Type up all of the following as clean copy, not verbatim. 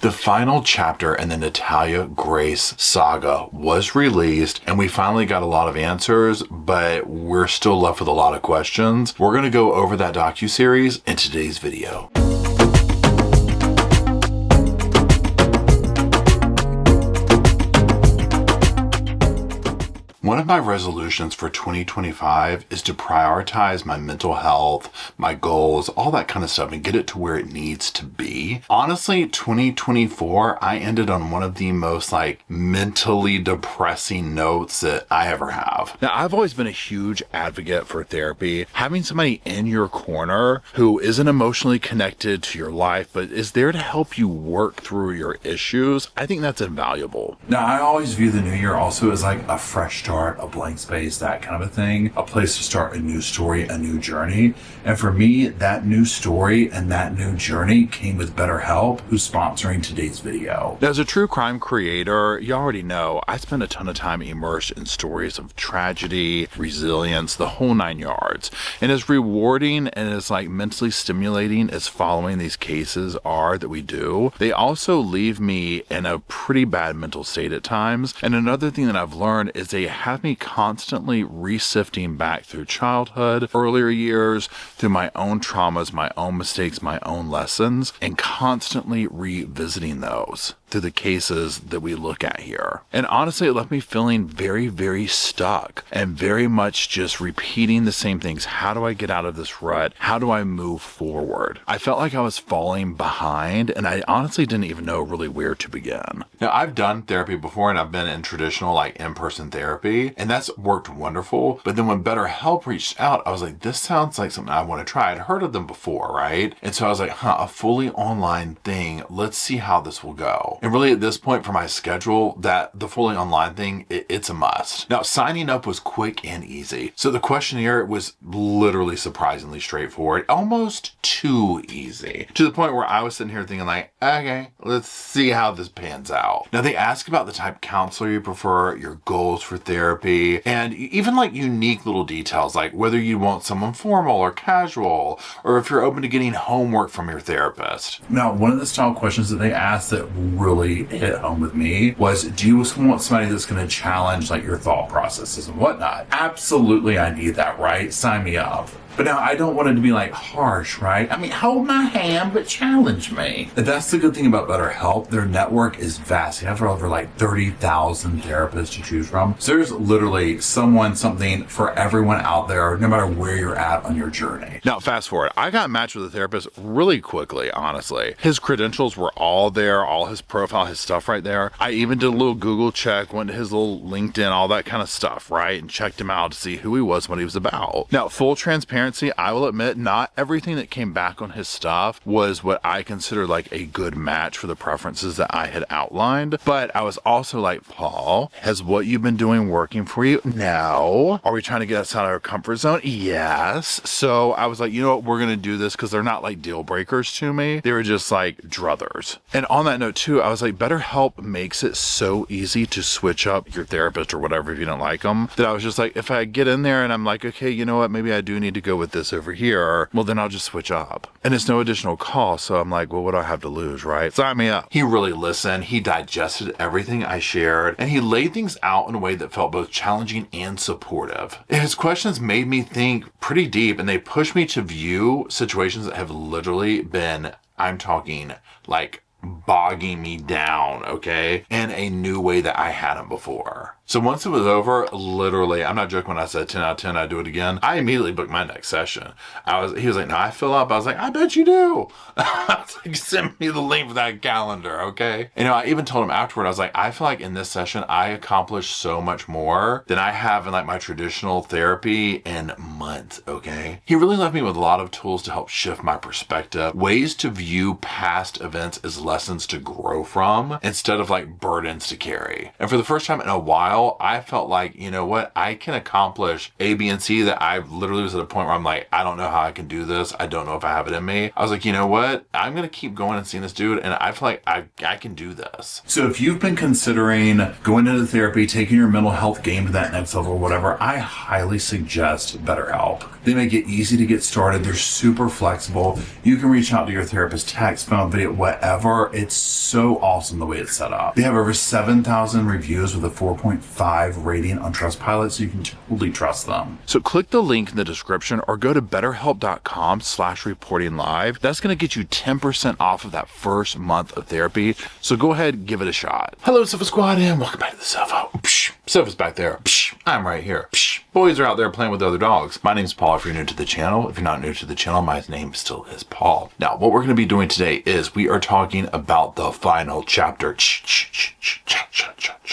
The final chapter in the Natalia Grace saga was released, and we finally got a lot of answers, but we're still left with a lot of questions. We're going to go over that docuseries in today's video. One of my resolutions for 2025 is to prioritize my mental health, my goals, all that kind of stuff, and get it to where it needs to be. Honestly, 2024, I ended on one of the most mentally depressing notes that I ever have. Now, I've always been a huge advocate for therapy. Having somebody in your corner who isn't emotionally connected to your life, but is there to help you work through your issues, I think that's invaluable. Now, I always view the new year also as a fresh start, a blank space, that kind of a thing, a place to start a new story, a new journey. And for me, that new story and that new journey came with BetterHelp, who's sponsoring today's video. Now, as a true crime creator, you already know I spend a ton of time immersed in stories of tragedy, resilience, the whole 9 yards. And as rewarding and as mentally stimulating as following these cases are that we do, they also leave me in a pretty bad mental state at times. And another thing that I've learned is they have me constantly resifting back through childhood, earlier years, through my own traumas, my own mistakes, my own lessons, and constantly revisiting those through the cases that we look at here. And honestly, it left me feeling very, very stuck and very much just repeating the same things. How do I get out of this rut? How do I move forward? I felt like I was falling behind, and I honestly didn't even know really where to begin. Now, I've done therapy before, and I've been in traditional in-person therapy, and that's worked wonderful. But then when BetterHelp reached out, I was like, this sounds like something I want to try. I'd heard of them before, right? And so I was like, a fully online thing. Let's see how this will go. And really at this point for my schedule, that the fully online thing, it's a must. Now, signing up was quick and easy. So the questionnaire was literally surprisingly straightforward, almost too easy, to the point where I was sitting here thinking okay, let's see how this pans out. Now, they ask about the type of counselor you prefer, your goals for therapy, and even unique little details, like whether you want someone formal or casual, or if you're open to getting homework from your therapist. Now, one of the style questions that they asked that really hit home with me was, do you want somebody that's going to challenge your thought processes and whatnot? Absolutely, I need that, right? Sign me up. But now I don't want it to be harsh, right? I mean, hold my hand, but challenge me. That's the good thing about BetterHelp. Their network is vast. They have over 30,000 therapists to choose from. So there's literally something for everyone out there, no matter where you're at on your journey. Now, fast forward. I got matched with a therapist really quickly, honestly. His credentials were all there, all his profile, his stuff right there. I even did a little Google check, went to his little LinkedIn, all that kind of stuff, right? And checked him out to see who he was, what he was about. Now, full transparency, I will admit, not everything that came back on his stuff was what I consider a good match for the preferences that I had outlined. But I was also Paul, has what you've been doing working for you? No. Are we trying to get us out of our comfort zone? Yes. So I was you know what, we're going to do this, because they're not deal breakers to me. They were just druthers. And on that note too, I was BetterHelp makes it so easy to switch up your therapist or whatever if you don't like them, that I was just if I get in there and I'm okay, you know what, maybe I do need to go with this over here, well then I'll just switch up. And it's no additional cost, so I'm well, what do I have to lose, right? Sign me up. He really listened, he digested everything I shared, and he laid things out in a way that felt both challenging and supportive. And his questions made me think pretty deep, and they pushed me to view situations that have literally been, I'm talking bogging me down, okay, in a new way that I hadn't before. So once it was over, literally, I'm not joking when I said 10 out of 10, I'd do it again. I immediately booked my next session. He was no, I fill up. I was I bet you do. I was send me the link for that calendar, okay? And I even told him afterward, I was I feel in this session, I accomplished so much more than I have in my traditional therapy in months, okay? He really left me with a lot of tools to help shift my perspective, ways to view past events as lessons to grow from instead of burdens to carry. And for the first time in a while, while, I felt like, you know what, I can accomplish A, B, and C, that I literally was at a point where I'm like, I don't know how I can do this. I don't know if I have it in me. I was like, you know what, I'm going to keep going and seeing this dude, and I feel like I can do this. So if you've been considering going into therapy, taking your mental health game to that next level or whatever, I highly suggest BetterHelp. They make it easy to get started. They're super flexible. You can reach out to your therapist, text, phone, video, whatever. It's so awesome the way it's set up. They have over 7,000 reviews with a 4.5 rating on Trustpilot, so you can totally trust them. So click the link in the description or go to betterhelp.com/reportinglive. That's going to get you 10% off of that first month of therapy. So go ahead, give it a shot. Hello, Sofa Squad, and welcome back to the sofa. Sofa's back there. I'm right here. Boys are out there playing with other dogs. My name's Paul. If you're new to the channel, if you're not new to the channel, my name still is Paul. Now, what we're going to be doing today is we are talking about the final chapter.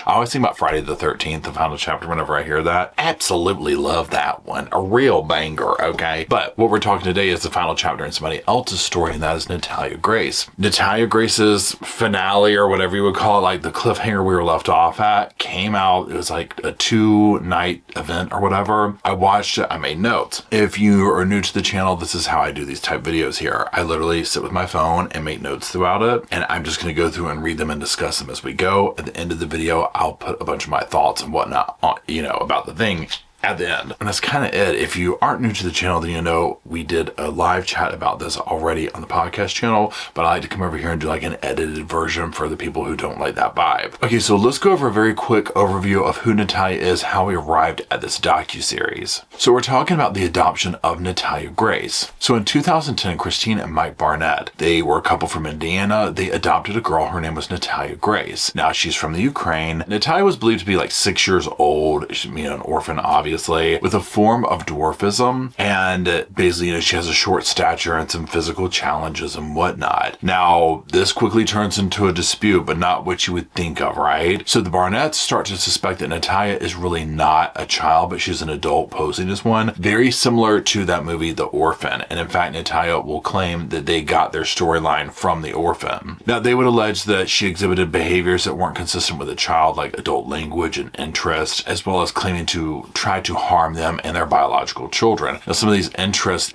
I always think about Friday the 13th, the final chapter, whenever I hear that. Absolutely love that one. A real banger, okay? But what we're talking today is the final chapter in somebody else's story, and that is Natalia Grace. Natalia Grace's finale, or whatever you would call it, like the cliffhanger we were left off at, came out. It was like a 2-night event or whatever. I watched it. I made notes. If you are new to the channel, this is how I do these type videos here. I literally sit with my phone and make notes throughout it, and I'm just going to go through and read them and discuss them as we go. At the end of the video, I'll put a bunch of my thoughts and whatnot on, about the thing at the end. And that's kind of it. If you aren't new to the channel, then you know we did a live chat about this already on the podcast channel, but I like to come over here and do like an edited version for the people who don't like that vibe. Okay, so let's go over a very quick overview of who Natalia is, how we arrived at this docuseries. So we're talking about the adoption of Natalia Grace. So in 2010, Christine and Mike Barnett, they were a couple from Indiana. They adopted a girl. Her name was Natalia Grace. Now she's from the Ukraine. Natalia was believed to be like 6 years old. She's an orphan, obviously, with a form of dwarfism, and basically, she has a short stature and some physical challenges and whatnot. Now, this quickly turns into a dispute, but not what you would think of, right? So the Barnetts start to suspect that Natalia is really not a child, but she's an adult posing as one, very similar to that movie, The Orphan. And in fact, Natalia will claim that they got their storyline from The Orphan. Now, they would allege that she exhibited behaviors that weren't consistent with a child, like adult language and interest, as well as claiming to try to harm them and their biological children. Now, some of these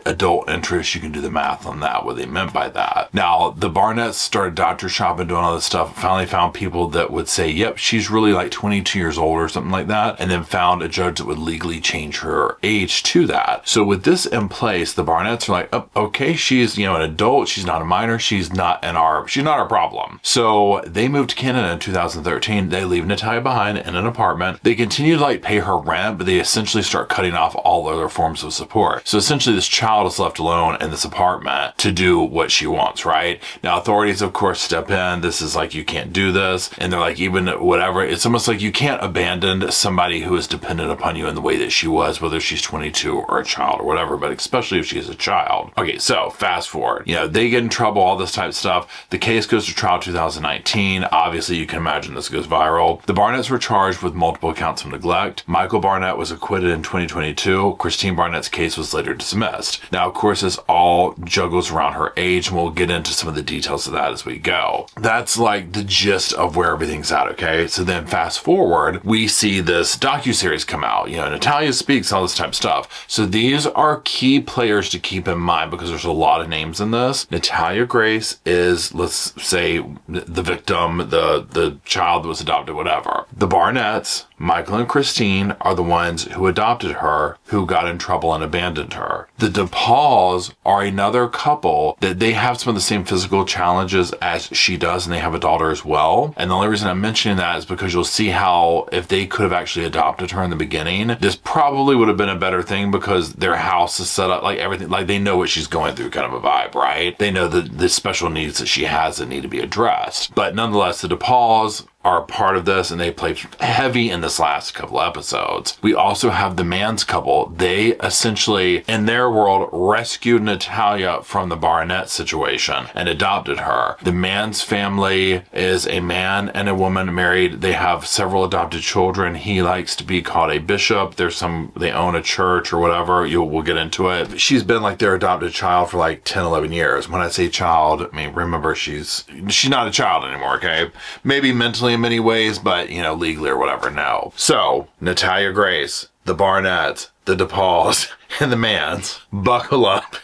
adult interests, you can do the math on that, what they meant by that. Now, the Barnetts started doctor shopping, doing all this stuff, finally found people that would say, yep, she's really like 22 years old or something like that, and then found a judge that would legally change her age to that. So with this in place, the Barnetts are like, oh, okay, she's, an adult, she's not a minor, she's not our problem. So they moved to Canada in 2013. They leave Natalia behind in an apartment. They continue to pay her rent, but they essentially start cutting off all other forms of support. So essentially this child is left alone in this apartment to do what she wants, right? Now authorities, of course, step in. This is like, you can't do this. And they're like, even whatever, it's almost like you can't abandon somebody who is dependent upon you in the way that she was, whether she's 22 or a child or whatever, but especially if she's a child. Okay, so fast forward. They get in trouble, all this type of stuff. The case goes to trial 2019. Obviously, you can imagine this goes viral. The Barnetts were charged with multiple counts of neglect. Michael Barnett was acquitted in 2022. Christine Barnett's case was later dismissed. Now, of course, this all juggles around her age, and we'll get into some of the details of that as we go. That's like the gist of where everything's at, okay? So then fast forward, we see this docuseries come out. Natalia speaks, all this type of stuff. So these are key players to keep in mind because there's a lot of names in this. Natalia Grace is, let's say, the victim, the child that was adopted, whatever. The Barnetts, Michael and Christine, are the ones who adopted her, who got in trouble and abandoned her. The DePauls are another couple that they have some of the same physical challenges as she does, and they have a daughter as well. And the only reason I'm mentioning that is because you'll see how if they could have actually adopted her in the beginning, this probably would have been a better thing because their house is set up like everything, like they know what she's going through, kind of a vibe, right? They know the special needs that she has that need to be addressed. But nonetheless, the DePauls are part of this, and they play heavy in this last couple episodes. We also have the Mans couple. They essentially, in their world, rescued Natalia from the Barnett situation and adopted her. The Mans family is a man and a woman married. They have several adopted children. He likes to be called a bishop. They own a church or whatever. We'll get into it. She's been like their adopted child for like 10, 11 years. When I say child, remember she's not a child anymore, okay? Maybe mentally in many ways, but, you know, legally or whatever, no. So, Natalia Grace, the Barnetts, the DePauls, and the Mans, buckle up.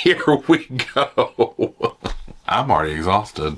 Here we go. I'm already exhausted.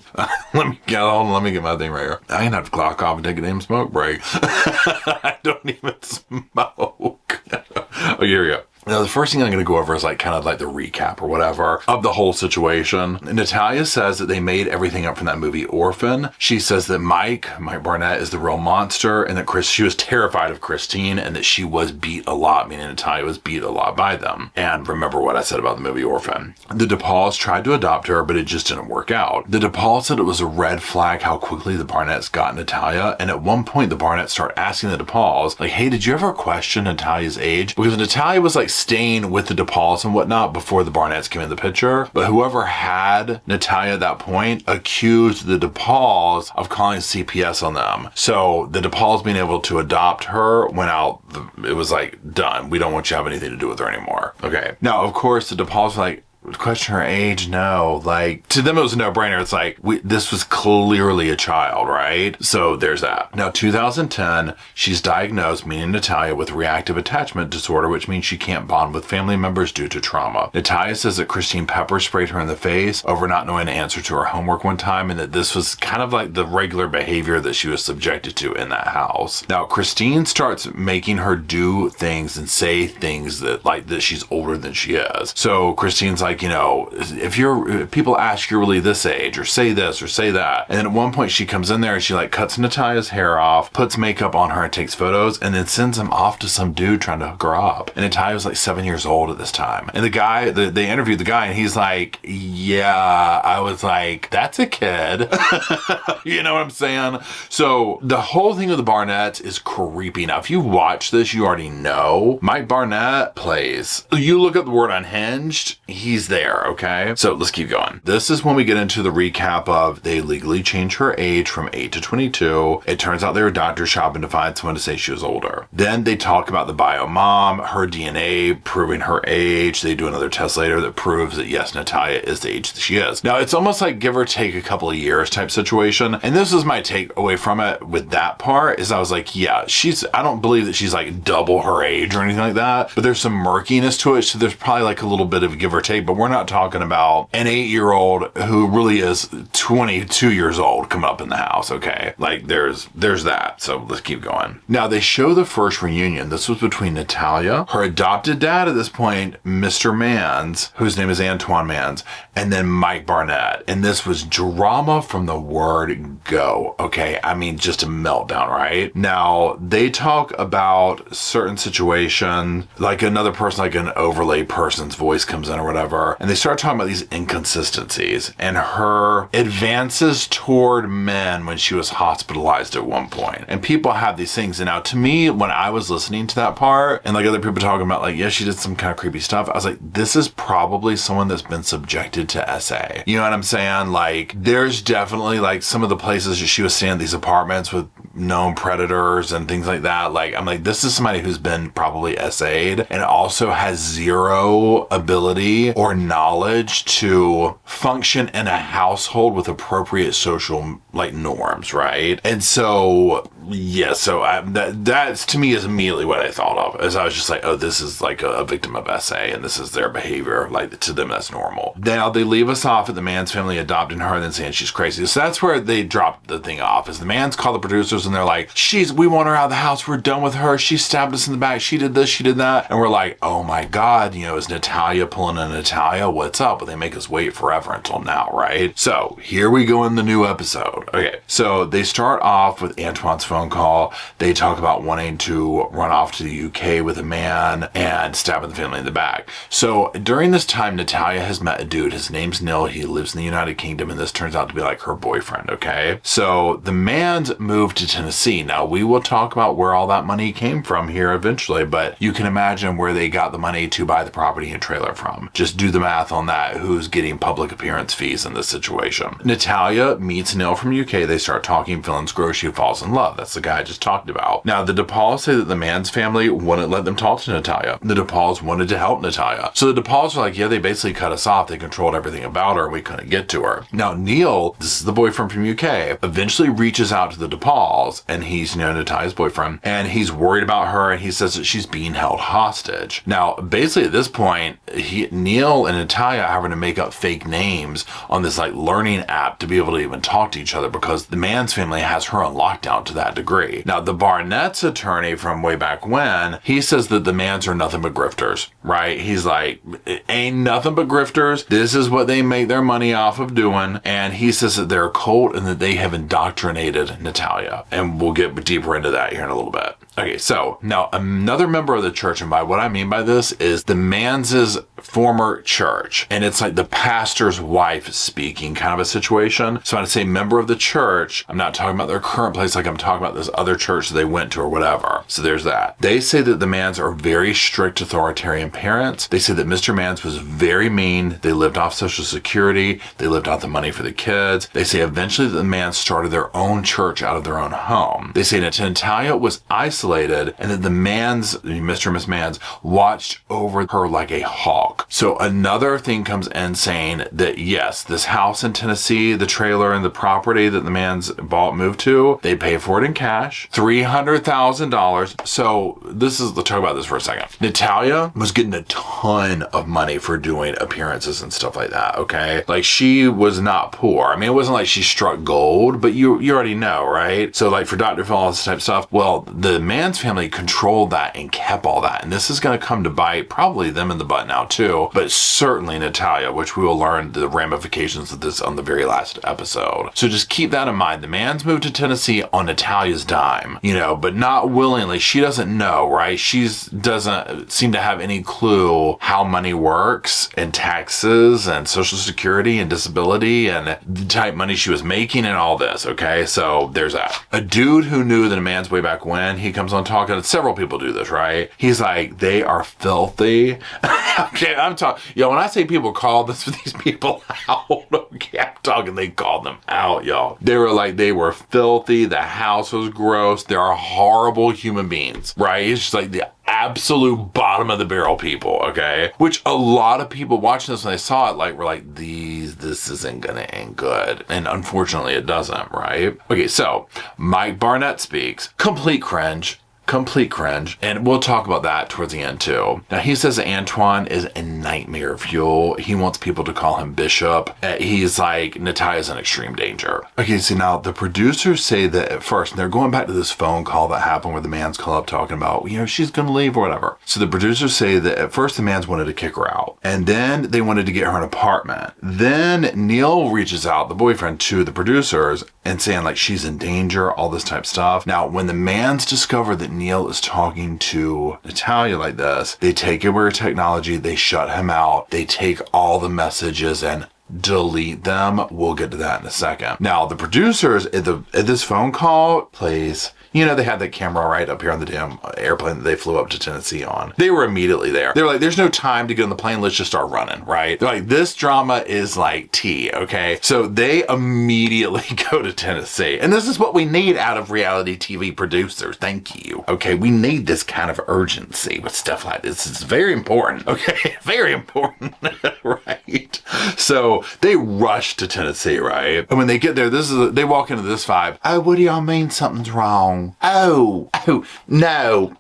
Let me get my thing right here. I'm gonna have to clock off and take a damn smoke break. I don't even smoke. Okay, here we go. Now, the first thing I'm going to go over is like kind of like the recap or whatever of the whole situation. Natalia says that they made everything up from that movie Orphan. She says that Mike Barnett is the real monster, and that she was terrified of Christine, and that she was beat a lot, meaning Natalia was beat a lot by them. And remember what I said about the movie Orphan. The DePauls tried to adopt her, but it just didn't work out. The DePauls said it was a red flag how quickly the Barnetts got Natalia, and at one point the Barnetts started asking the DePauls, like, hey, did you ever question Natalia's age? Because Natalia was like staying with the DePauls and whatnot before the Barnetts came in the picture, but whoever had Natalia at that point accused the DePauls of calling CPS on them. So the DePauls being able to adopt her went out, it was like, done. We don't want you to have anything to do with her anymore. Okay. Now, of course, the DePauls were like, question her age? No. Like, to them it was a no-brainer. It's like, this was clearly a child, right? So there's that. Now, 2010, she's diagnosed, meaning Natalia, with reactive attachment disorder, which means she can't bond with family members due to trauma. Natalia says that Christine pepper sprayed her in the face over not knowing the answer to her homework one time, and that this was kind of like the regular behavior that she was subjected to in that house. Now, Christine starts making her do things and say things that she's older than she is. So Christine's like, you know, if people ask you're really this age, or say this or say that. And then at one point she comes in there and she like cuts Natalia's hair off, puts makeup on her and takes photos, and then sends them off to some dude trying to hook her up. And Natalia was like 7 years old at this time. And the guy, they interviewed the guy, and he's like, yeah. I was like, that's a kid. You know what I'm saying? So the whole thing with the Barnetts is creepy. Now, if you watch this, you already know Mike Barnett plays. You look up the word unhinged, he's there, okay? So let's keep going. This is when we get into the recap of they legally changed her age from 8 to 22. It turns out they were doctor shopping to find someone to say she was older. Then they talk about the bio mom, her DNA proving her age. They do another test later that proves that yes, Natalia is the age that she is. Now, it's almost like give or take a couple of years type situation. And this is my take away from it with that part, is I was like, yeah, I don't believe that she's like double her age or anything like that, but there's some murkiness to it. So there's probably like a little bit of give or take, but we're not talking about an 8-year-old who really is 22 years old coming up in the house, okay? Like there's that. So let's keep going. Now, they show the first reunion. This was between Natalia, her adopted dad at this point, Mr. Mans, whose name is Antoine Mans, and then Mike Barnett. And this was drama from the word go, okay? I mean, just a meltdown, right? Now, they talk about certain situations, like another person, like an overlay person's voice comes in or whatever, and they start talking about these inconsistencies and her advances toward men when she was hospitalized at one point. And people have these things. And now, to me, when I was listening to that part, and like other people talking about like, yeah, she did some kind of creepy stuff, I was like, this is probably someone that's been subjected to SA. You know what I'm saying? Like, there's definitely like some of the places that she was staying in, these apartments with known predators and things like that. Like, I'm like, this is somebody who's been probably SA'd and also has zero ability or knowledge to function in a household with appropriate social like norms, right? And so yeah, so that's to me is immediately what I thought of, as I was just like, oh, this is like a victim of SA, and this is their behavior, like to them that's normal. Now they leave us off at the Mans family adopting her and then saying she's crazy. So that's where they dropped the thing off, is the Mans call the producers and they're like, we want her out of the house, we're done with her, she stabbed us in the back, she did this, she did that. And we're like, oh my god, you know, is Natalia pulling a Natalia? What's up? But they make us wait forever until now, right? So here we go in the new episode. Okay, so they start off with Antoine's phone call. They talk about wanting to run off to the UK with a man and stabbing the family in the back. So during this time, Natalia has met a dude. His name's Neil. He lives in the United Kingdom, and this turns out to be like her boyfriend, okay? So the Mans moved to Tennessee. Now, we will talk about where all that money came from here eventually, but you can imagine where they got the money to buy the property and trailer from. Just do the math on that. Who's getting public appearance fees in this situation? Natalia meets Neil from UK. They start talking, feeling gross. She falls in love. That's the guy I just talked about. Now, the DePauls say that the man's family wouldn't let them talk to Natalia. The DePauls wanted to help Natalia. So the DePauls are like, yeah, they basically cut us off. They controlled everything about her and we couldn't get to her. Now, Neil, this is the boyfriend from UK, eventually reaches out to the DePauls, and he's, Natalia's boyfriend, and he's worried about her, and he says that she's being held hostage. Now, basically at this point, Neil and Natalia are having to make up fake names on this like learning app to be able to even talk to each other because the man's family has her on lockdown to that degree. Now, the Barnett's attorney from way back when, he says that the mans are nothing but grifters, right? He's like, it ain't nothing but grifters. This is what they make their money off of doing. And he says that they're a cult and that they have indoctrinated Natalia. And we'll get deeper into that here in a little bit. Okay, so now another member of the church, and by what I mean by this is the man's former church, and it's like the pastor's wife speaking kind of a situation. So when I say member of the church, I'm not talking about their current place, like I'm talking about this other church that they went to or whatever. So there's that. They say that the Mans are very strict authoritarian parents. They say that Mr. Mans was very mean. They lived off Social Security. They lived off the money for the kids. They say eventually the Mans started their own church out of their own home. They say that Natalia was isolated and that the Mans, Mr. and Miss Mans, watched over her like a hawk. So another thing comes in saying that yes, this house in Tennessee, the trailer and the property that the Mans moved to, they pay for it in cash, $300,000. So let's talk about this for a second. Natalia was getting a ton of money for doing appearances and stuff like that, okay? Like she was not poor. I mean, it wasn't like she struck gold, but you already know, right? So like for Dr. Phil, all this type of stuff, well, the Mans family controlled that and kept all that. And this is going to come to bite probably them in the butt now too, but certainly Natalia, which we will learn the ramifications of this on the very last episode. So just keep that in mind. The Mans moved to Tennessee on Natalia's dime, but not willingly. She doesn't know, right? She doesn't seem to have any clue how money works and taxes and Social Security and disability and the type money she was making and all this, okay? So there's that. A dude who knew the Mans way back when, he comes on talking, and several people do this, right? He's like, they are filthy. Okay, I'm talking, when I say people call these people out, okay, I'm talking, they called them out, y'all. They were filthy, the house was gross, they are horrible human beings, right? It's just like the absolute bottom of the barrel people, okay? Which a lot of people watching this when they saw it, were like, this isn't gonna end good. And unfortunately it doesn't, right? Okay, so Mike Barnett speaks. Complete cringe. And we'll talk about that towards the end too. Now he says that Antoine is a nightmare fuel. He wants people to call him Bishop. He's like, Natalia's in extreme danger. Okay, so now the producers say that at first, and they're going back to this phone call that happened where the Mans call up talking about, she's gonna leave or whatever. So the producers say that at first the Mans wanted to kick her out. And then they wanted to get her an apartment. Then Neil reaches out, the boyfriend, to the producers and saying like she's in danger, all this type of stuff. Now, when the Mans discover that Neil is talking to Natalia like this, they take away her technology, they shut him out, they take all the messages and delete them. We'll get to that in a second. Now, the producers at this phone call plays, they had that camera right up here on the damn airplane that they flew up to Tennessee on. They were immediately there. They were like, there's no time to get on the plane. Let's just start running, right? They're like, this drama is like tea, okay? So they immediately go to Tennessee. And this is what we need out of reality TV producers. Thank you. Okay, we need this kind of urgency with stuff like this. It's very important, okay? Very important, right? So they rush to Tennessee, right? And when they get there, they walk into this vibe. Oh, what do y'all mean something's wrong? Oh, no.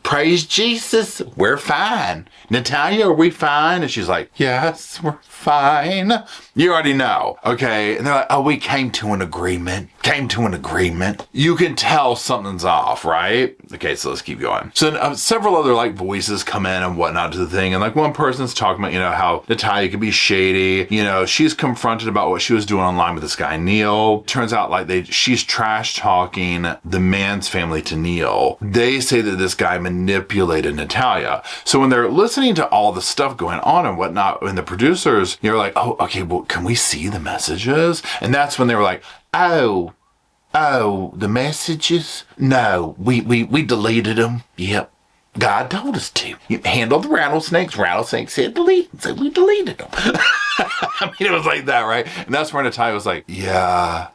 Praise Jesus. We're fine. Natalia, are we fine? And she's like, yes, we're fine. You already know. Okay. And they're like, oh, we came to an agreement. You can tell something's off, right? Okay, so let's keep going. So several other voices come in and whatnot to the thing. And one person's talking about, how Natalia could be shady. She's confronted about what she was doing online with this guy, Neil. Turns out she's trash talking the Mans family to Neil. They say that this guy manipulated Natalia. So when they're listening to all the stuff going on and whatnot, and the producers, you're like, oh, okay, well, can we see the messages? And that's when they were like, oh, the messages? No, we deleted them. Yep. God told us to. You handle the rattlesnakes. Rattlesnake said delete. So we deleted them. I mean, it was like that, right? And that's where Natalia was like, yeah,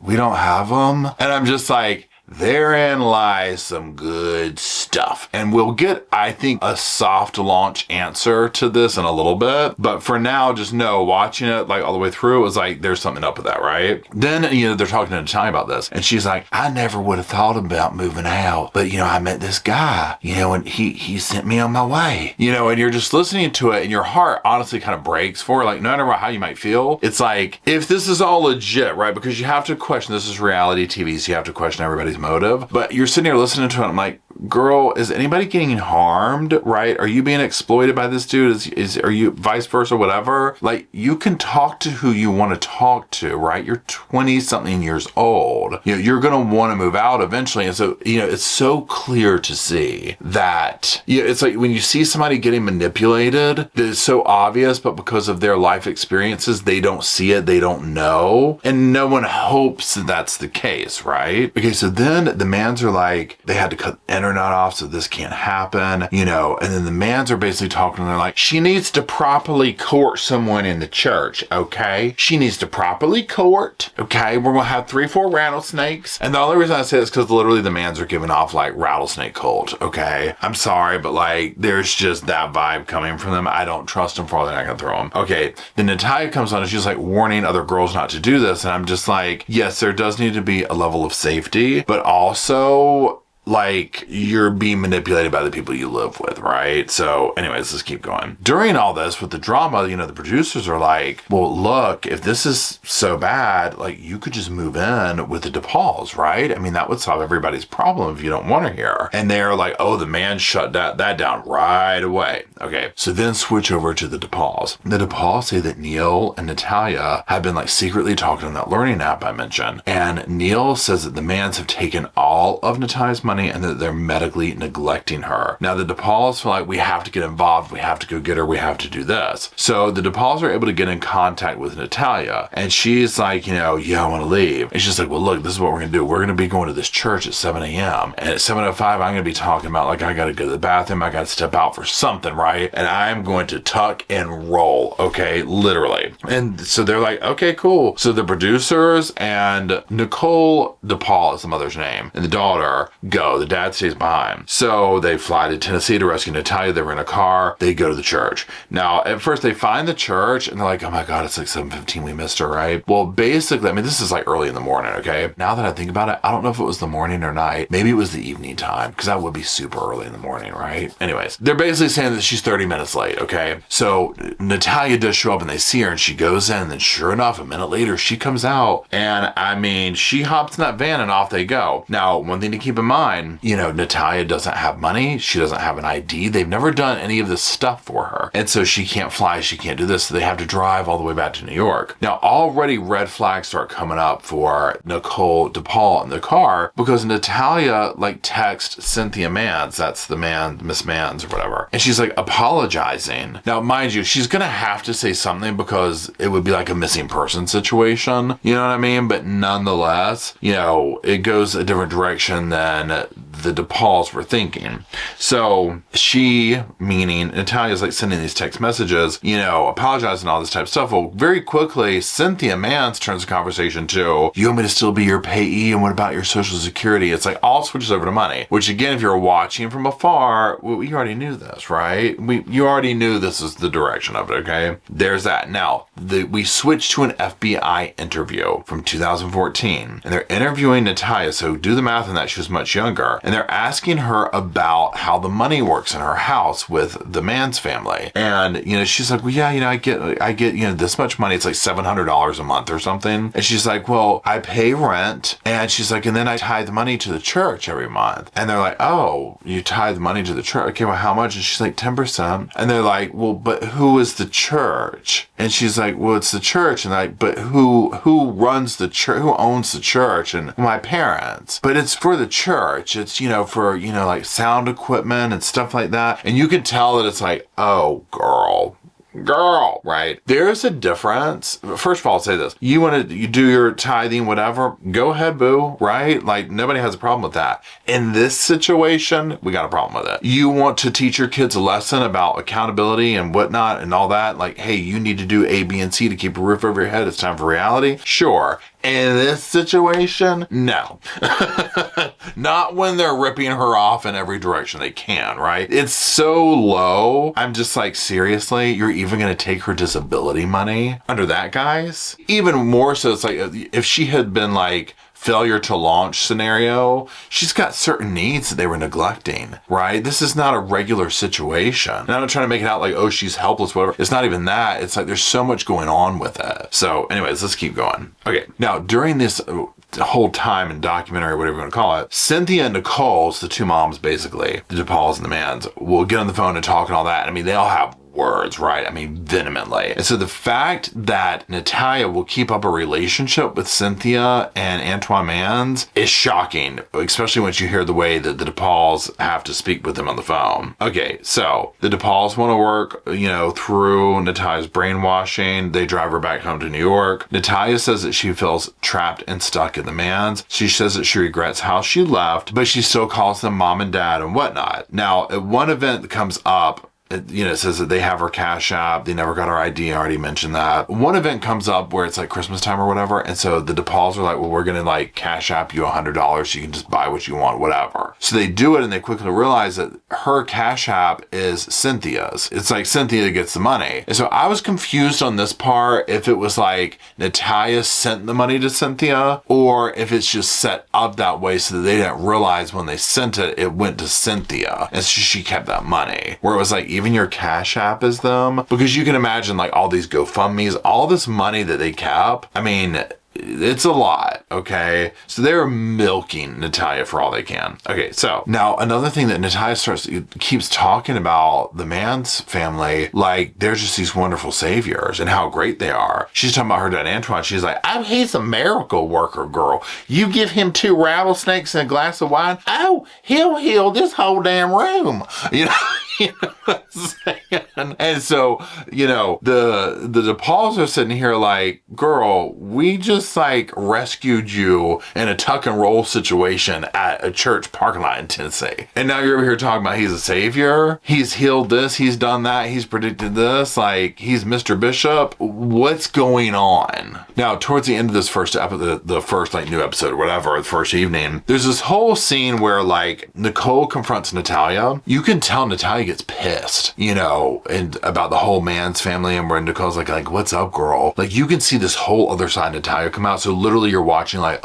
we don't have them. And I'm just like, therein lies some good stuff. And we'll get, I think, a soft launch answer to this in a little bit. But for now, just know, watching it like all the way through, it was like, there's something up with that, right? Then, they're talking to Natalia about this. And she's like, I never would have thought about moving out. But, I met this guy, and he sent me on my way. And you're just listening to it and your heart honestly kind of breaks for it. Like, no matter how you might feel, it's like, if this is all legit, right? Because you have to question, this is reality TV, so you have to question everybody's motive. But you're sitting here listening to it, I'm like, girl, is anybody getting harmed, right? Are you being exploited by this dude? Are you vice versa, whatever? Like, you can talk to who you want to talk to, right? You're 20 something years old. You're going to want to move out eventually. And so, it's so clear to see that, it's like when you see somebody getting manipulated, that is so obvious, but because of their life experiences, they don't see it, they don't know. And no one hopes that that's the case, right? Okay, so then the mans are like, they had to cut internet off so this can't happen, and then the mans are basically talking and they're like, she needs to properly court someone in the church, okay? She needs to properly court, okay? We're gonna have 3-4 rattlesnakes. And the only reason I say this is because literally the mans are giving off like rattlesnake cult, okay? I'm sorry, but like, there's just that vibe coming from them. I don't trust them for all, they're not gonna throw them. Okay, then Natalia comes on and she's like warning other girls not to do this. And I'm just like, yes, there does need to be a level of safety, but also, like, you're being manipulated by the people you live with, right? So anyways, let's keep going. During all this with the drama, the producers are like, well, look, if this is so bad, like, you could just move in with the DePauls, right? I mean, that would solve everybody's problem if you don't want her here. And they're like, oh, the man shut that down right away. Okay, so then switch over to the DePauls. The DePauls say that Neil and Natalia have been like secretly talking on that learning app I mentioned. And Neil says that the mans have taken all of Natalia's money and that they're medically neglecting her. Now the DePauls feel like, we have to get involved, we have to go get her, we have to do this. So the DePauls are able to get in contact with Natalia, and she's like, I want to leave. And she's like, well, look, this is what we're gonna do. We're gonna be going to this church at 7 a.m. and at 7:05 I'm gonna be talking about, like, I gotta go to the bathroom, I gotta step out for something, right? And I'm going to tuck and roll, okay, literally. And so they're like, okay, cool. So the producers and Nicole DePaul is the mother's name, and the daughter go. The dad stays behind. So they fly to Tennessee to rescue Natalia. They were in a car. They go to the church. Now, at first they find the church and they're like, oh my God, it's like 7:15. We missed her, right? Well, basically, I mean, this is like early in the morning, okay? Now that I think about it, I don't know if it was the morning or night. Maybe it was the evening time, because that would be super early in the morning, right? Anyways, they're basically saying that she's 30 minutes late, okay? So Natalia does show up and they see her and she goes in, and then sure enough, a minute later, she comes out, and I mean, she hops in that van and off they go. Now, one thing to keep in mind, Natalia doesn't have money. She doesn't have an ID. They've never done any of this stuff for her. And so she can't fly. She can't do this. So they have to drive all the way back to New York. Now, already red flags start coming up for Nicole DePaul in the car, because Natalia like texts Cynthia Mans. That's the man, Miss Mans or whatever. And she's like apologizing. Now, mind you, she's going to have to say something because it would be like a missing person situation. You know what I mean? But nonetheless, it goes a different direction than the DePauls were thinking. So she, meaning Natalia's like sending these text messages, apologizing, all this type of stuff. Well, very quickly, Cynthia Mans turns the conversation to, you want me to still be your payee? And what about your social security? It's like all switches over to money, which again, if you're watching from afar, you already knew this, right? You already knew this is the direction of it, okay? There's that. Now, we switch to an FBI interview from 2014, and they're interviewing Natalia. So do the math on that. She was much younger. And they're asking her about how the money works in her house with the Mans family. And, she's like, well, yeah, I get, this much money. It's like $700 a month or something. And she's like, well, I pay rent. And she's like, and then I tithe money to the church every month. And they're like, oh, you tithe money to the church? Okay, well, how much? And she's like, 10%. And they're like, well, but who is the church? And she's like, well, it's the church. And like, but who runs the church? Who owns the church? And my parents. But it's for the church. It's, for, like sound equipment and stuff like that. And you can tell that it's like, oh, girl, girl, right? There's a difference. First of all, I'll say this. You do your tithing, whatever, go ahead, boo, right? Like, nobody has a problem with that. In this situation, we got a problem with it. You want to teach your kids a lesson about accountability and whatnot and all that. Like, hey, you need to do A, B, and C to keep a roof over your head. It's time for reality. Sure. In this situation, no. Not when they're ripping her off in every direction they can, right? It's so low. I'm just like, seriously, you're even going to take her disability money under that, guys? Even more so, it's like if she had been like failure to launch scenario, she's got certain needs that they were neglecting, right? This is not a regular situation. And I'm not trying to make it out like, oh, she's helpless, whatever. It's not even that. It's like there's so much going on with it. So anyways, let's keep going. Okay, now during this whole time in documentary, whatever you want to call it, Cynthia and Nicole's, the two moms basically, the DePauls and the Mans, will get on the phone and talk and all that. I mean, they all have words, right? I mean, vehemently. And so the fact that Natalia will keep up a relationship with Cynthia and Antoine Mans is shocking, especially once you hear the way that the DePauls have to speak with them on the phone. Okay, so the DePauls want to work, through Natalia's brainwashing. They drive her back home to New York. Natalia says that she feels trapped and stuck in the Mans. She says that she regrets how she left, but she still calls them mom and dad and whatnot. Now, at one event that comes up, it says that they have her Cash App. They never got her ID. I already mentioned that. One event comes up where it's like Christmas time or whatever. And so the DePauls are like, well, we're going to like Cash App you $100 so you can just buy what you want, whatever. So they do it and they quickly realize that her Cash App is Cynthia's. It's like Cynthia gets the money. And so I was confused on this part if it was like Natalia sent the money to Cynthia or if it's just set up that way so that they didn't realize when they sent it, it went to Cynthia. And so she kept that money. Where it was like, even your Cash App is them, because you can imagine like all these GoFundMes, all this money that they kept. I mean, it's a lot, okay? So they're milking Natalia for all they can. Okay, so now another thing that Natalia keeps talking about the Mans family, like they're just these wonderful saviors and how great they are. She's talking about her dad Antoine. She's like, oh, he's a miracle worker, girl. You give him 2 rattlesnakes and a glass of wine, oh, he'll heal this whole damn room. You know what I'm saying? And so, the DePauls are sitting here like, girl, we just like rescued you in a tuck and roll situation at a church parking lot in Tennessee. And now you're over here talking about he's a savior. He's healed this. He's done that. He's predicted this. Like he's Mr. Bishop. What's going on? Now, towards the end of this first episode, the first like new episode or whatever, the first evening, there's this whole scene where like Nicole confronts Natalia. You can tell Natalia gets pissed, and about the whole Mans family, and where Nicole's like, what's up, girl? Like you can see this whole other side of Natalia come out. So literally you're watching like,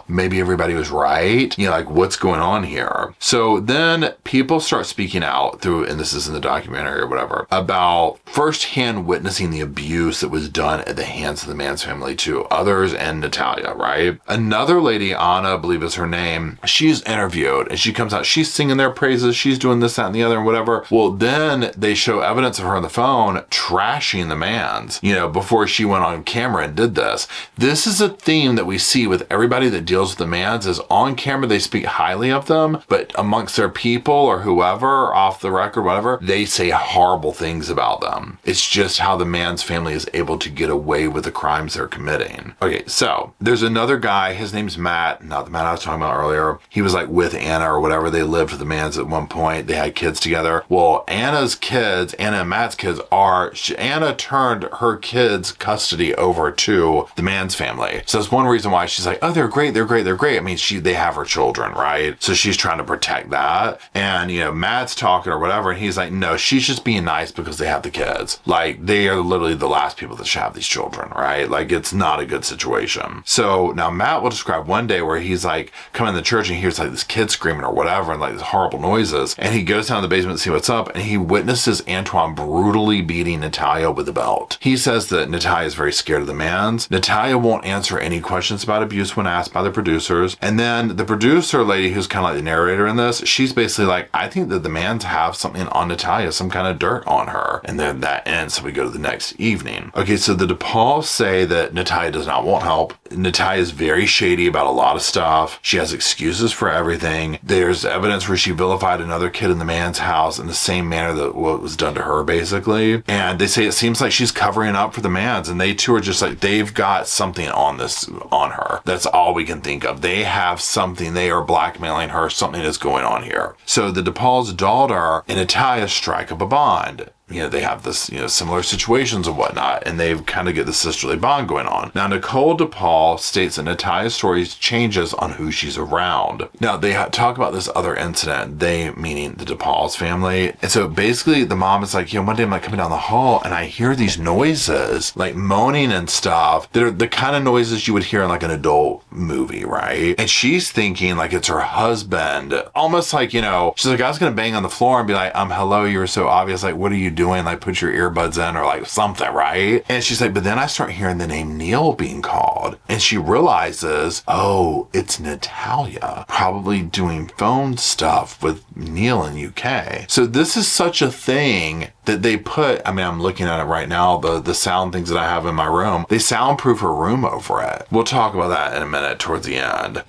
maybe everybody was right. Like what's going on here? So then people start speaking out through, and this is in the documentary or whatever, about firsthand witnessing the abuse that was done at the hands of the Mans family to others and Natalia, right? Another lady, Anna, I believe is her name, she's interviewed and she comes out, she's singing their praises, she's doing this, that, and the other and whatever. Well, then they show evidence of her on the phone trashing the Mans, before she went on camera and did this. This is a theme that we see with everybody that deals with the Mans is on camera, they speak highly of them, but amongst their people or whoever, off the record, whatever, they say horrible things about them. It's just how the Mans family is able to get away with the crimes they're committing. Okay, so there's another guy, his name's Matt, not the Matt I was talking about earlier. He was like with Anna or whatever. They lived with the Mans at one point. They had kids together. Well, Anna and Matt's kids Anna turned her kids' custody over to the Mans family. So that's one reason why she's like, oh, they're great. I mean, they have her children, right? So she's trying to protect that. And, Matt's talking or whatever. And he's like, no, she's just being nice because they have the kids. Like they are literally the last people that should have these children, right? Like it's not a good situation. So now Matt will describe one day where he's like coming in the church and he hears like this kid screaming or whatever and like these horrible noises. And he goes down to the basement to see what's up. And he witnesses Antoine brutally beating Natalia with a belt. He says that Natalia is very scared of the Mans. Natalia won't answer any questions about abuse when asked by the producers. And then the producer lady, who's kind of like the narrator in this, she's basically like, I think that the Mans have something on Natalia, some kind of dirt on her. And then that ends. So we go to the next evening. Okay, so the DePauls say that Natalia does not want help. Natalia is very shady about a lot of stuff. She has excuses for everything. There's evidence where she vilified another kid in the Mans house house in the same manner that what was done to her, basically. And they say it seems like she's covering up for the mans, and they too are just like, they've got something on her. That's all we can think of. They have something. They are blackmailing her. Something is going on here. So the DePaul's daughter and Natalia strike up a bond. They have this, similar situations and whatnot, and they kind of get the sisterly bond going on. Now, Nicole DePaul states that Natalia's story changes on who she's around. Now, they talk about this other incident, they meaning the DePaul's family. And so basically the mom is like, one day I'm like coming down the hall and I hear these noises, like moaning and stuff. They're the kind of noises you would hear in like an adult movie, right? And she's thinking like it's her husband, almost like, she's like, I was going to bang on the floor and be like, hello, you were so obvious. Like, what are you doing? Like, put your earbuds in or like something, right? And she's like, but then I start hearing the name Neil being called, and she realizes, oh, it's Natalia, probably doing phone stuff with Neil in UK. So this is such a thing that they put, I'm looking at it right now, the sound things that I have in my room, they soundproof her room over it. We'll talk about that in a minute towards the end,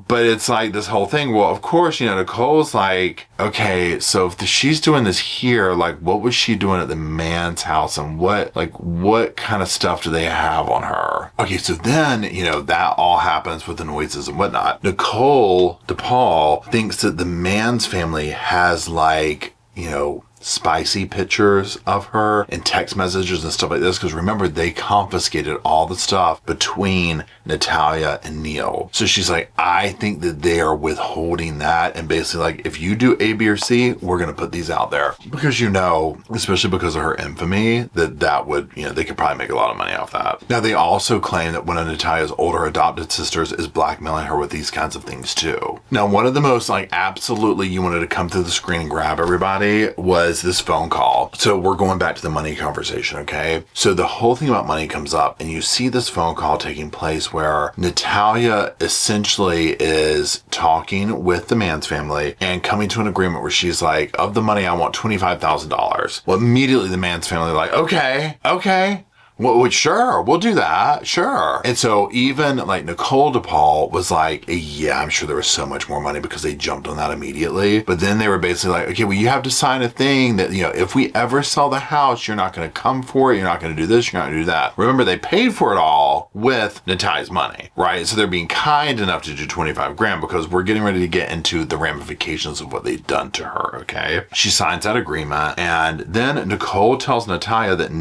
but it's like this whole thing. Well, of course, Nicole's like, okay, so if she's doing this here, like what was she doing at the man's house, and what kind of stuff do they have on her? Okay, so then, that all happens with the noises and whatnot. Nicole DePaul thinks that the man's family has like, spicy pictures of her and text messages and stuff like this, because remember, they confiscated all the stuff between Natalia and Neil. So she's like, I think that they are withholding that, and basically like, if you do A, B, or C, we're gonna put these out there, because especially because of her infamy, that would, they could probably make a lot of money off that. Now, they also claim that one of Natalia's older adopted sisters is blackmailing her with these kinds of things too. Now, one of the most like absolutely you wanted to come through the screen and grab everybody was this phone call. So we're going back to the money conversation, okay? So the whole thing about money comes up, and you see this phone call taking place where Natalia essentially is talking with the man's family and coming to an agreement where she's like, of the money, I want $25,000. Well, immediately the man's family are like, okay. Well, sure, we'll do that, sure. And so even like Nicole DePaul was like, yeah, I'm sure there was so much more money, because they jumped on that immediately. But then they were basically like, okay, well, you have to sign a thing that, if we ever sell the house, you're not going to come for it, you're not going to do this, you're not going to do that. Remember, they paid for it all with Natalia's money, right? So they're being kind enough to do 25 grand, because we're getting ready to get into the ramifications of what they've done to her, okay? She signs that agreement, and then Nicole tells Natalia that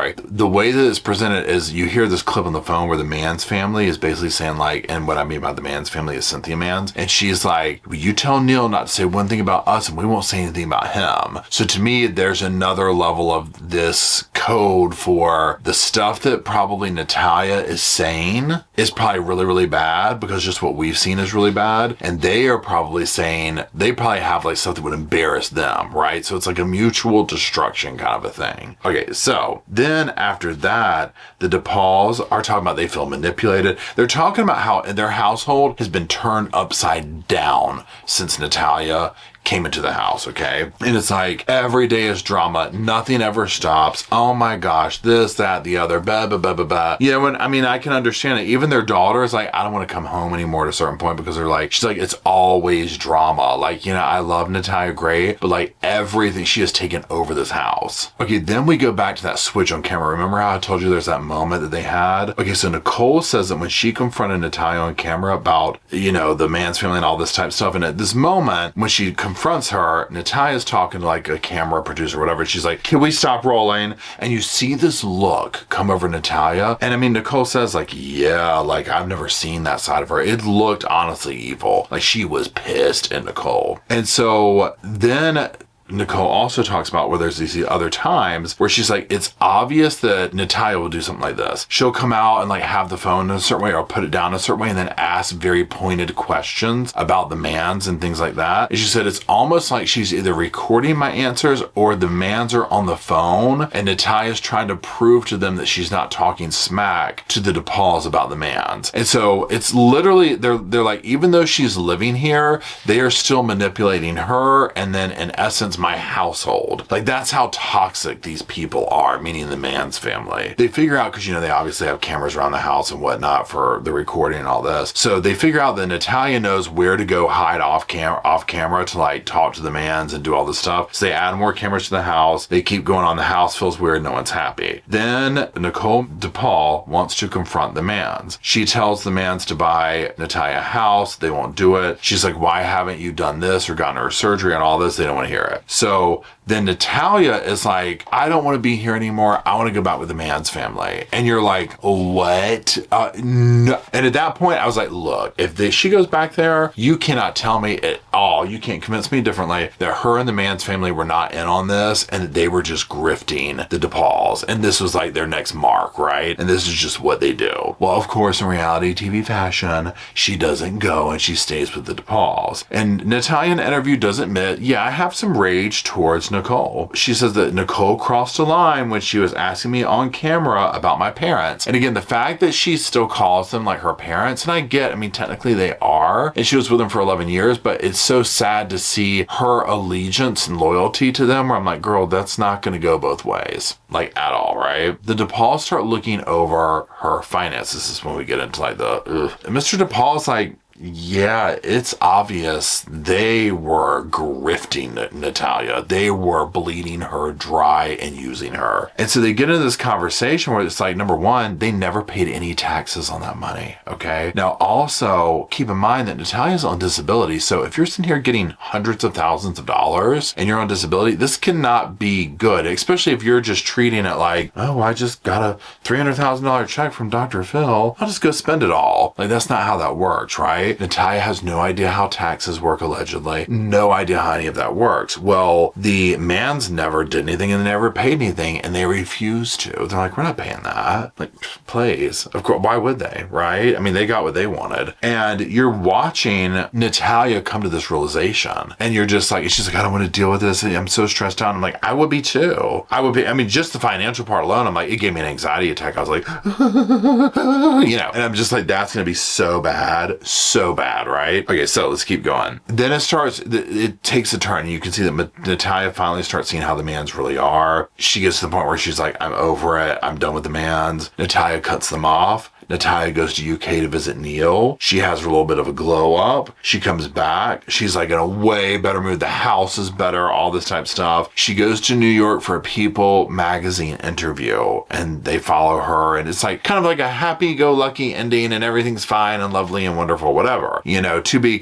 the way that it's presented is you hear this clip on the phone where the man's family is basically saying like, and what I mean by the man's family is Cynthia Mann's, and she's like, will you tell Neil not to say one thing about us, and we won't say anything about him. So to me, there's another level of this code for the stuff that probably Natalia is saying is probably really, really bad, because just what we've seen is really bad, and they are probably saying, they probably have like stuff that would embarrass them, right? So it's like a mutual destruction kind of a thing. Okay, so then after that, the DePauls are talking about they feel manipulated. They're talking about how their household has been turned upside down since Natalia came into the house, okay? And it's like, every day is drama. Nothing ever stops. Oh my gosh, this, that, the other, blah, blah, blah, blah, blah. I can understand it. Even their daughter is like, I don't want to come home anymore at a certain point, because they're like, she's like, it's always drama. Like, I love Natalia great, but like everything, she has taken over this house. Okay, then we go back to that switch on camera. Remember how I told you there's that moment that they had? Okay, so Nicole says that when she confronted Natalia on camera about, the man's family and all this type of stuff, and at this moment, when she confronts her, Natalia's talking to like a camera producer or whatever. She's like, can we stop rolling? And you see this look come over Natalia. And Nicole says like, yeah, like I've never seen that side of her. It looked honestly evil. Like she was pissed at Nicole. And so then Nicole also talks about where there's these other times where she's like, it's obvious that Natalia will do something like this. She'll come out and like have the phone in a certain way, or put it down a certain way, and then ask very pointed questions about the mans and things like that. And she said, it's almost like she's either recording my answers, or the mans are on the phone and Natalia's trying to prove to them that she's not talking smack to the DePauls about the mans. And so it's literally, they're like, even though she's living here, they are still manipulating her, and then in essence runs my household. Like, that's how toxic these people are, meaning the man's family. They figure out, because, they obviously have cameras around the house and whatnot for the recording and all this. So they figure out that Natalia knows where to go hide off camera to like talk to the mans and do all this stuff. So they add more cameras to the house. They keep going on. The house feels weird. No one's happy. Then Nicole DePaul wants to confront the mans. She tells the mans to buy Natalia a house. They won't do it. She's like, why haven't you done this or gotten her surgery and all this? They don't want to hear it. So then Natalia is like, I don't want to be here anymore. I want to go back with the man's family. And you're like, what? No. And at that point, I was like, look, if she goes back there, you cannot tell me at all. You can't convince me differently that her and the man's family were not in on this and that they were just grifting the DePauls. And this was like their next mark, right? And this is just what they do. Well, of course, in reality TV fashion, she doesn't go and she stays with the DePauls. And Natalia in the interview does admit, yeah, I have some rage towards Nicole. She says that Nicole crossed a line when she was asking me on camera about my parents. And again, the fact that she still calls them like her parents, and I get, technically they are, and she was with them for 11 years, but it's so sad to see her allegiance and loyalty to them where I'm like, girl, that's not going to go both ways, like at all, right? The DePauls start looking over her finances. This is when we get into like the, And Mr. DePaul's like, yeah, it's obvious they were grifting Natalia. They were bleeding her dry and using her. And so they get into this conversation where it's like, number one, they never paid any taxes on that money, okay? Now, also, keep in mind that Natalia's on disability. So if you're sitting here getting hundreds of thousands of dollars and you're on disability, this cannot be good, especially if you're just treating it like, oh, I just got a $300,000 check from Dr. Phil. I'll just go spend it all. Like, that's not how that works, right? Natalia has no idea how taxes work, allegedly. No idea how any of that works. Well, the mans never did anything and they never paid anything, and they refused to. They're like, we're not paying that. Like, please. Of course, why would they, right? They got what they wanted. And you're watching Natalia come to this realization, and you're just like, she's like, I don't want to deal with this. I'm so stressed out. I'm like, I would be too. I would be. Just the financial part alone, I'm like, it gave me an anxiety attack. I was like, and I'm just like, that's going to be so bad. So bad, right? Okay, so let's keep going. Then it takes a turn. You can see that Natalia finally starts seeing how the mans really are. She gets to the point where she's like, I'm over it. I'm done with the mans. Natalia cuts them off. Natalia goes to UK to visit Neil. She has a little bit of a glow up. She comes back. She's like in a way better mood. The house is better, all this type of stuff. She goes to New York for a People magazine interview, and they follow her, and it's like kind of like a happy-go-lucky ending, and everything's fine and lovely and wonderful, whatever. Not to be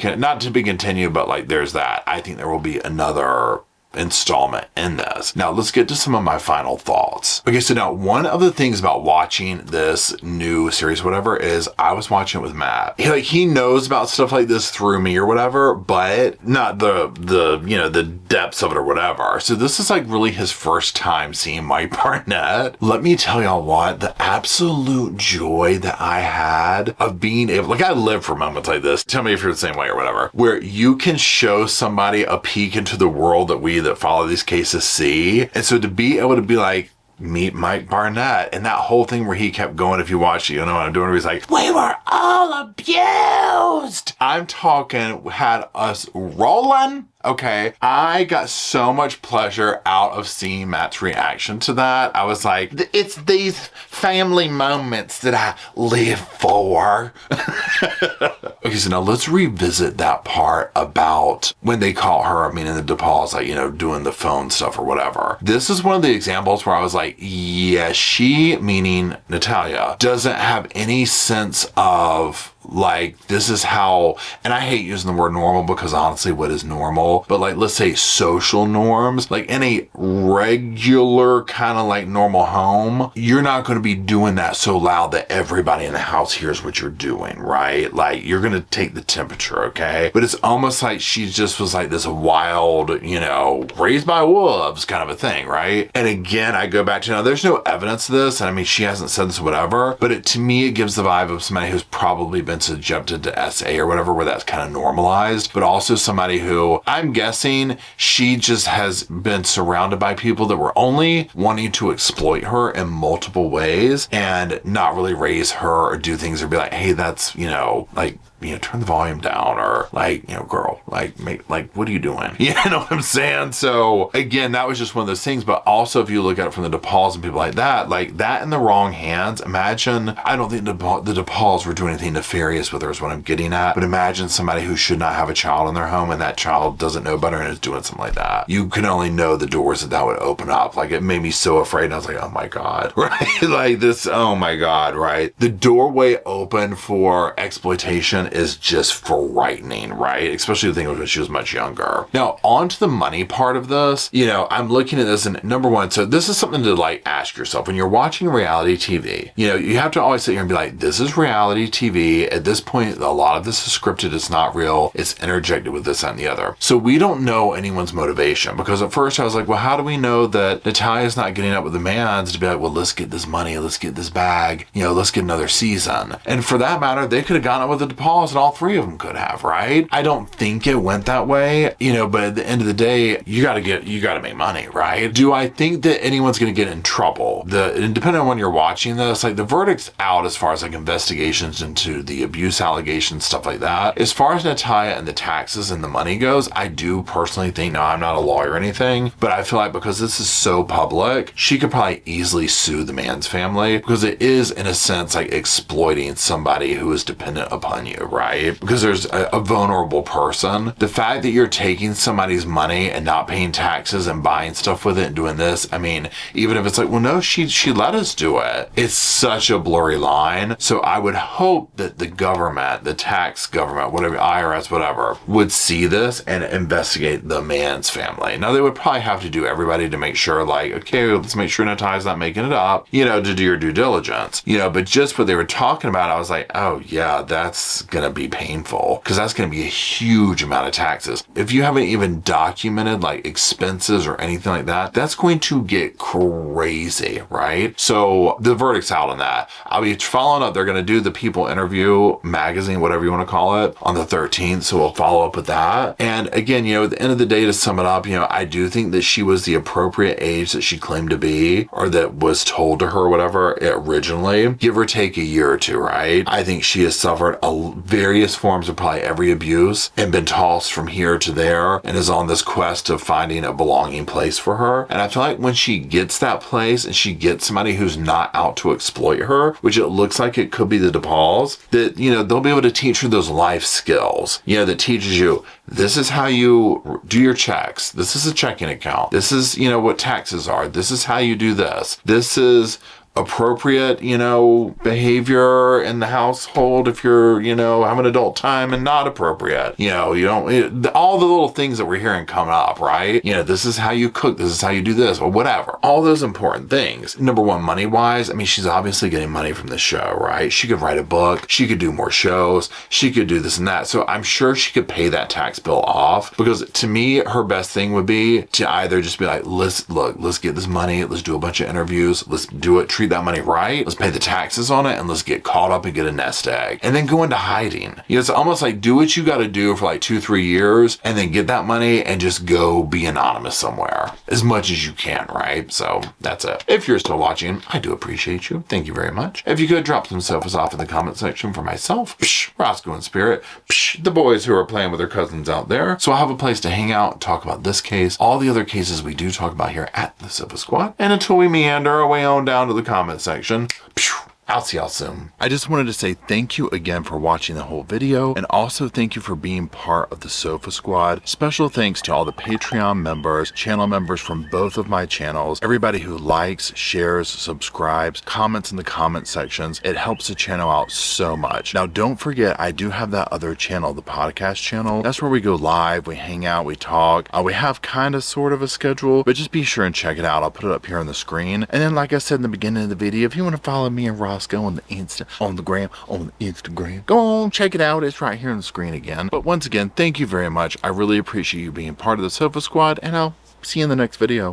continued, but like there's that. I think there will be another installment in this. Now let's get to some of my final thoughts. Okay, so now one of the things about watching this new series, whatever, is I was watching it with Matt. He knows about stuff like this through me or whatever, but not the depths of it or whatever. So this is like really his first time seeing Mike Barnett. Let me tell y'all what, the absolute joy that I had of being able, I live for moments like this. Tell me if you're the same way or whatever, where you can show somebody a peek into the world that follow these cases see. And so to be able to be like, meet Mike Barnett, and that whole thing where he kept going, if you watch it, you know what I'm doing, where he's like, we were all abused. I'm talking, had us rolling. Okay, I got so much pleasure out of seeing Matt's reaction to that. I was like, it's these family moments that I live for. Okay, so now let's revisit that part about when they call her, in the DePauls, doing the phone stuff or whatever. This is one of the examples where I was like, yeah, she, meaning Natalia, doesn't have any sense of this is how, and I hate using the word normal because honestly, what is normal? But let's say social norms, in a regular kind of normal home, you're not going to be doing that so loud that everybody in the house hears what you're doing, right? You're going to take the temperature, okay? But it's almost like she just was this wild, raised by wolves kind of a thing, right? And again, I go back to, there's no evidence of this, and she hasn't said this or whatever, but to me, it gives the vibe of somebody who's probably been subjected to SA or whatever, where that's kind of normalized, but also somebody who, I'm guessing, she just has been surrounded by people that were only wanting to exploit her in multiple ways and not really raise her or do things or be like, hey, that's, turn the volume down, or like, girl, like, what are you doing? You know what I'm saying? So again, that was just one of those things. But also, if you look at it from the DePauls and people like that in the wrong hands, imagine, I don't think the DePauls were doing anything nefarious with her is what I'm getting at, but imagine somebody who should not have a child in their home and that child doesn't know better and is doing something like that. You can only know the doors that would open up. Like, it made me so afraid, and I was like, oh my God, right? Like this, oh my God, right? The doorway open for exploitation is just frightening, right? Especially the thing when she was much younger. Now, on to the money part of this. I'm looking at this, and number one, so this is something to like ask yourself when you're watching reality TV. You have to always sit here and be like, this is reality TV. At this point, a lot of this is scripted. It's not real. It's interjected with this and the other. So we don't know anyone's motivation, because at first I was like, well, how do we know that Natalia's not getting up with the mans to be like, well, let's get this money, let's get this bag, let's get another season. And for that matter, they could have gotten up with the DePauls, and all three of them could have, right? I don't think it went that way, but at the end of the day, you gotta make money, right? Do I think that anyone's gonna get in trouble? Depending on when you're watching this, like, the verdict's out as far as like investigations into the abuse allegations, stuff like that. As far as Natalia and the taxes and the money goes, I do personally think, now I'm not a lawyer or anything, but I feel like because this is so public, she could probably easily sue the man's family, because it is in a sense like exploiting somebody who is dependent upon you, right? Because there's a vulnerable person. The fact that you're taking somebody's money and not paying taxes and buying stuff with it and doing this, I mean, even if it's like, well, no, she let us do it. It's such a blurry line. So I would hope that the government, the tax government, whatever, IRS, whatever, would see this and investigate the man's family. Now, they would probably have to do everybody to make sure, like, okay, let's make sure Natalia's not making it up, to do your due diligence, but just what they were talking about, I was like, oh yeah, that's gonna be painful, because that's gonna be a huge amount of taxes. If you haven't even documented like expenses or anything like that, that's going to get crazy, right? So the verdict's out on that. I'll be following up. They're gonna do the People Interview magazine, whatever you want to call it, on the 13th. So we'll follow up with that. And again, at the end of the day, to sum it up, I do think that she was the appropriate age that she claimed to be, or that was told to her, or whatever, originally, give or take a year or two, right? I think she has suffered various forms of probably every abuse and been tossed from here to there, and is on this quest of finding a belonging place for her. And I feel like when she gets that place and she gets somebody who's not out to exploit her, which it looks like it could be the DePauls, that, they'll be able to teach her those life skills, that teaches you, this is how you do your checks. This is a checking account. This is, what taxes are. This is how you do this. This is appropriate, behavior in the household if you're, having adult time, and not appropriate. All the little things that we're hearing come up, right? This is how you cook, this is how you do this, or whatever. All those important things. Number one, money-wise, I mean, she's obviously getting money from the show, right? She could write a book, she could do more shows, she could do this and that. So I'm sure she could pay that tax bill off, because to me, her best thing would be to either just be like, let's get this money, let's do a bunch of interviews, let's do it, treat that money right, let's pay the taxes on it, and let's get caught up and get a nest egg, and then go into hiding. It's almost like, do what you got to do for like 2-3 years, and then get that money and just go be anonymous somewhere as much as you can, right? So that's it. If you're still watching, I do appreciate you. Thank you very much. If you could drop some sofas off in the comment section for myself, Rosco and Spirit, the boys who are playing with their cousins out there, so I'll have a place to hang out and talk about this case, all the other cases we do talk about here at the Sofa Squad, and until we meander our way on down to the comment section, I'll see y'all soon. I just wanted to say thank you again for watching the whole video, and also thank you for being part of the Sofa Squad. Special thanks to all the Patreon members, channel members from both of my channels, everybody who likes, shares, subscribes, comments in the comment sections. It helps the channel out so much. Now, don't forget, I do have that other channel, the podcast channel. That's where we go live, we hang out, we talk. We have kind of sort of a schedule, but just be sure and check it out. I'll put it up here on the screen. And then, like I said in the beginning of the video, if you want to follow me and Rosco on the Instagram, go on, check it out. It's right here on the screen again. But once again, thank you very much. I really appreciate you being part of the Sofa Squad, and I'll see you in the next video.